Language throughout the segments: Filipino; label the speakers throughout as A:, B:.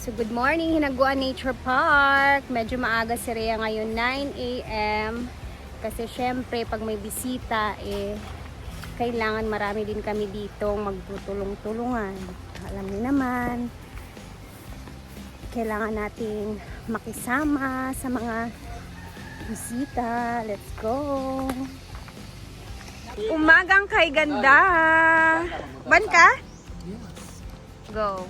A: So good morning, Hinaguan Nature Park. Medyo maaga si Rhea ngayon, 9 AM. Kasi syempre pag may bisita kailangan marami din kami dito magtutulong-tulungan. Alam niyo naman, kailangan nating makisama sa mga bisita. Let's go! Umagang kay ganda! Ban ka? Go!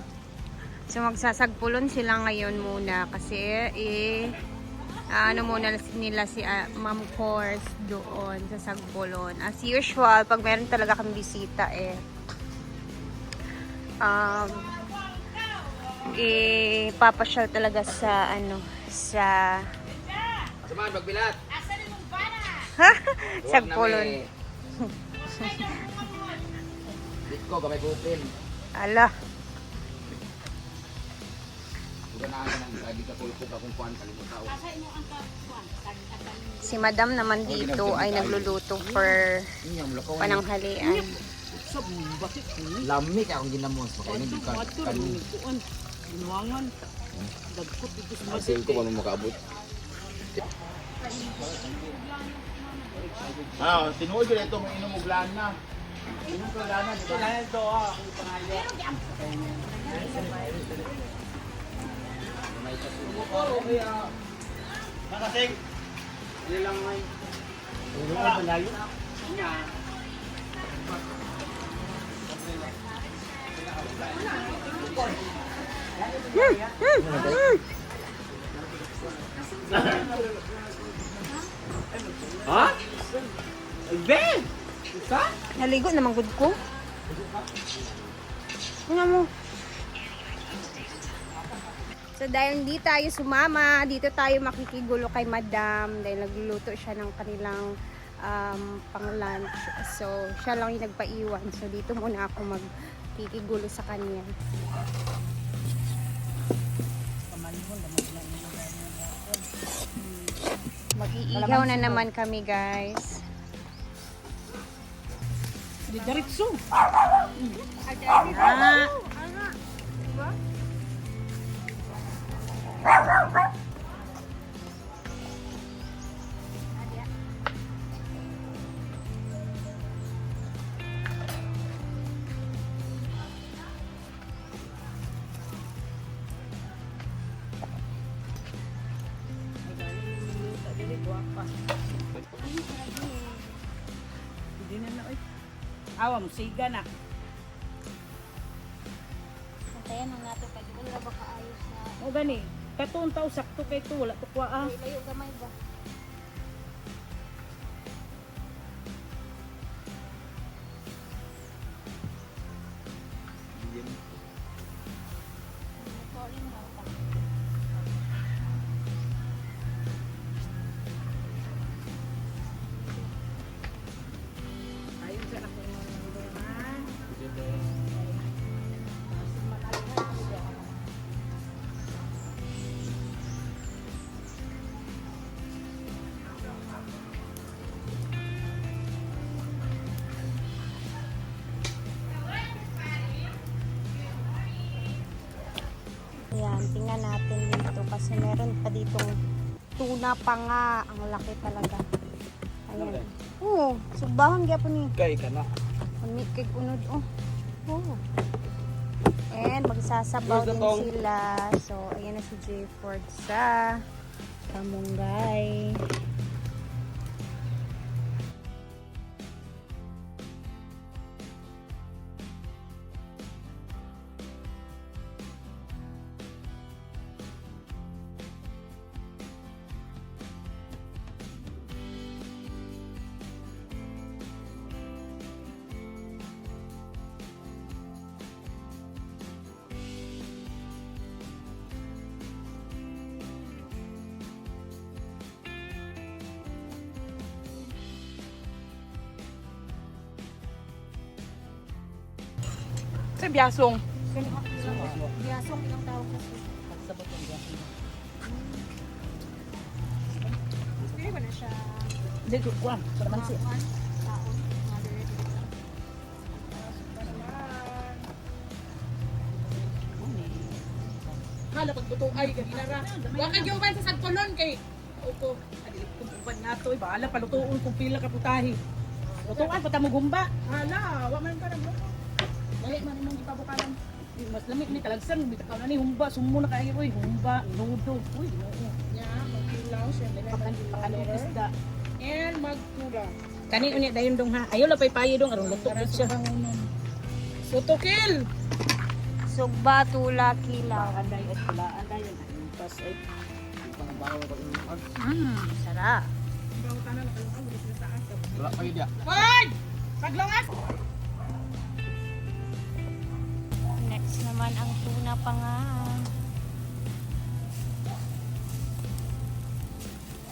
A: So magsasagpulon sila ngayon muna kasi ano muna nila si Ma'am Course doon sa Sagpulon. As usual, pag meron talaga kami bisita papasyal talaga sa sa
B: Samahan magbilat.
A: Sagpulon.
B: Dito ko gamay bupin.
A: Ala. Si Madam naman dito ay nagluluto for pananghalian.
B: Lami ka akong ginamos. Makainin di ka kanin. Asin ko paano makaabot. Tinuod ko ito may inom mo glana. Inom ko glana. Dito lang ito. Ang pangayo. Nakasing. Hindi lang may. Hindi lang malayo. Ha? Ben! Isa?
A: Naligo naman good ko. Ano mo? So dahil hindi tayo sumama, dito tayo makikigulo kay Madam dahil nagluluto siya ng kanilang pang-lunch. So siya lang yung nagpaiwan. So dito muna ako magkikigulo sa kanya. Mag-iihaw na naman kami, guys.
C: Di diretso. Hindi na na, oy. Awa mo, siga na.
A: Antayan ang nato kay wala ba kaayos na
C: O gani, katong tao sakto kay to, wala to kwa ah.
A: layo gamay ba?
C: Ayun sa ako ng luman.
A: Ayan, tingnan natin dito kasi meron pa ditong tuna pa nga. Ang laki talaga. Ayan. Oo, subahan gyapon ni.
B: Kay ka na.
A: Unit kay unod oh. Oo. And magsasabaw din sila. So, ayan na si J Ford sa kamunggay.
C: Sa biyasong.
A: Biyasong ilang tawag kasi. Pili ba na siya?
C: Hindi ko kwa. Sa naman siya.
A: Taon.
C: hala pagbuto ay kanina ra. Wa ka gyud man sa sagpolon kay upo. Adilit kung uban nga to, baala palutuon kung pila ka putahe. Lutuan pa ta mo gumba. Hala, wa man ka nagluto. Dali man imong ipabukalan. Mas lamig ni talagsan, bitaw na ni humba, sumo na kayo oy, humba, nudo. Uy, no. Ya, magkilaw siya pakano isda. And magtura. Kani unya dayon dong ha. Ayo la pay dong aron luto gid siya. Sutokil.
A: Sugba, tula, kilaw.
C: Anday at pula, anday yun. Pas ay
A: Sarap.
B: Wala pa yun.
C: Hoy! Paglongas!
A: Next naman ang tuna pangan.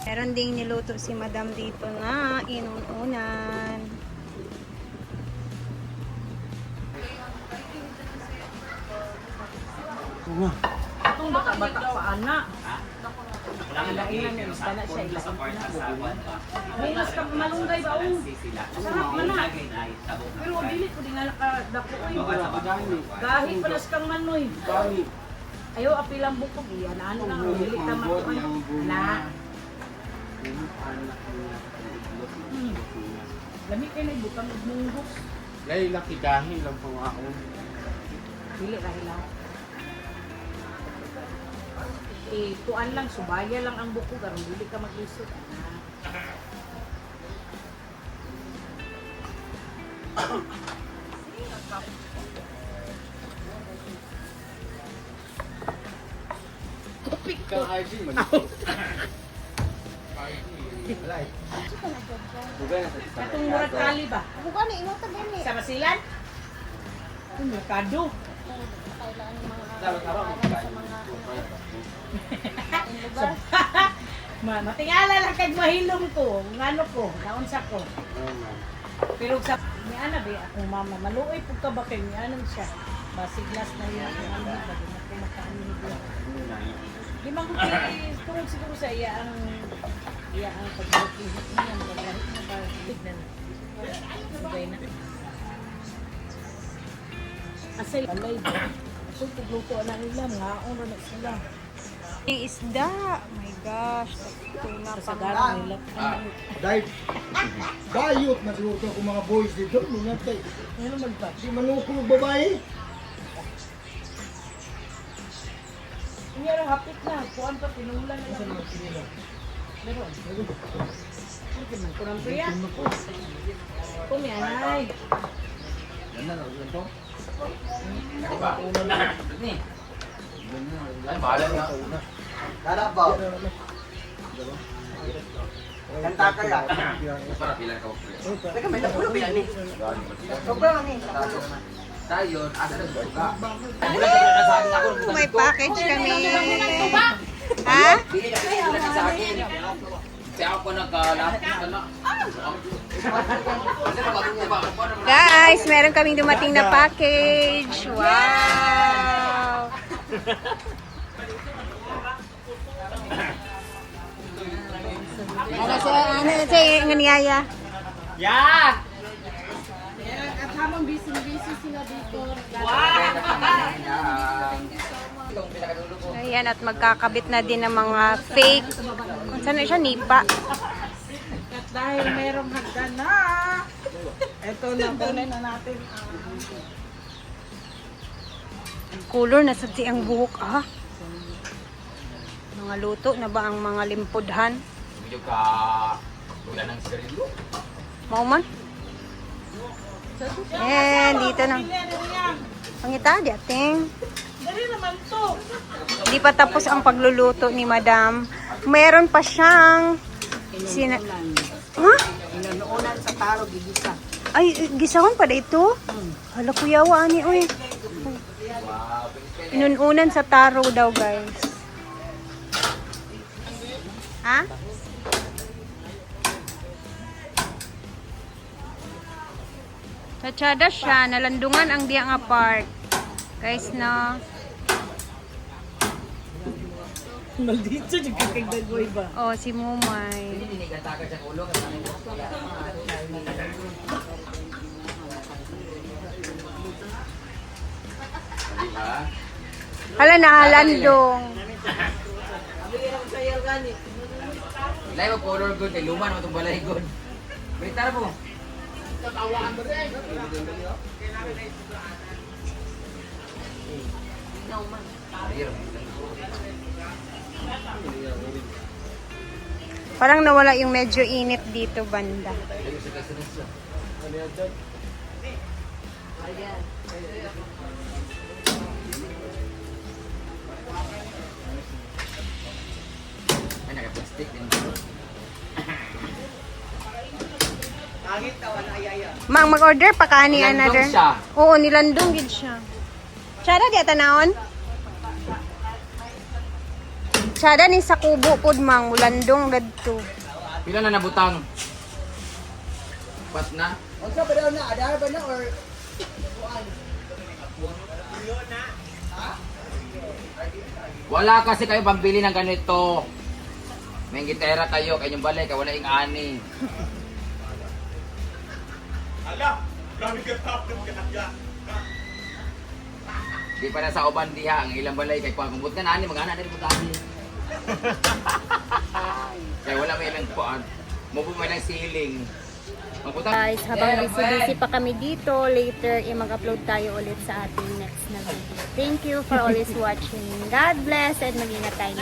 A: Meron ding niluto si Madam dito na inuunan.
C: Itong bata-bata pa anak. Ilainan niya, basta na siya. Minas ka malunggay ba? Sarap man na. Pero dili ko din nga nakadako. Gahi pala sa kang manoy. Ayaw apilang bukog. Iyan, ano lang. Dili ka matuan. Na. Lamig kayo na ibutang munggos.
B: Lay, laki dahil lang po ako.
C: Dili rahilaw. Tuan lang, subaya lang ang buko, karon dili ka maglisod. Tupik ko.
B: Kang IG man.
C: Katong murag kali ba?
A: Buka na, iwata gani.
C: Sa Basilan? Merkado. Matingala lang kag mahilom ko, ngano ko, naunsa ko. Pero sa ni ana be akong mama maluoy pud ka ba kay ni ana siya. Basiglas na yun ang ano ba di na ko makaano ni. Di man ko tungod siguro sa iya ang pagbuking niya maglahi na ba tignan. Sabay na. Asay alay. So pagluto na nila mga oras na sila.
A: Yung isda. Oh my gosh. Tuna
C: Sa
A: pangan.
C: nila.
B: Dahil, bayot na siguro ko mga boys dito. Minatay.
C: Ano man ba?
B: Di manukong babae.
C: Hindi rin hapit na. Kuan pa, pinulan na lang. Meron. Hindi man. Kurang priya. Kumianay.
B: Yan na, yan to.
D: Ay, bahala na. Darap ba? Kanta ka ya. Para bilang ka. Teka, may napulo ba yan eh? Sobrang lang eh. Tayo, asa na ba?
A: May package kami. Ha?
D: Pili na kasi sa akin. Kaya ako nagkalapit ka na.
A: Guys, meron kaming dumating na package. Wow! Ano sa nganiyaya?
D: Yan!
C: At habang busy sila dito.
A: Ayan, at magkakabit na din ng mga fake. Saan na siya? Nipa.
C: At dahil merong hagdan na. Ito na, kunin na natin.
A: Color na sa ang buhok. Ah. Mga luto na ba ang mga limpodhan?
D: Medyo ka... Wala ng sigarilyo.
A: Mauman? And dito na. Pangita, di ating.
C: Dari naman to.
A: Di pa tapos ang pagluluto ni Madam. Meron pa siyang... Ha?
C: Inuunan sa taro, gigisa.
A: Ay, gisahon pa da ito? Hala, kuyawa ani, uy. Inununan sa taro daw, guys. Ha? Tatsada siya, nalandungan ang diya nga part. Guys, no?
C: Maldito, yung kakagdagoy ba?
A: Oh, si Mumay.
D: Tinigatagan sa ulo. Diba?
A: Hala na, landong.
D: Ilay mo color good, kay luma naman itong balay good. Balitar mo.
A: Parang nawala yung medyo init dito banda.
D: Ay, naka-plastic din.
A: Mang, mag-order pa ka ni
D: Nilandong
A: another?
D: siya.
A: Oo, nilandong gid siya. Tsada di atanaon? Tsada ni sa kubo pod mang, mulandong dadto.
D: Pila na nabutang? Pas na? Wala kasi kayo pambili ng ganito. May gitera kayo, kanyang balay, kaya wala yung ani. Di pa na sa uban diha, ang ilang balay, kay kumbut ka na ani, mag-ana din mo tabi. Kaya wala may ilang kuan. Mubo may lang ceiling.
A: Guys, habang busy-busy pa kami dito, later mag-upload tayo ulit sa ating next na video. Thank you for always watching. God bless and mag-ingat tayo.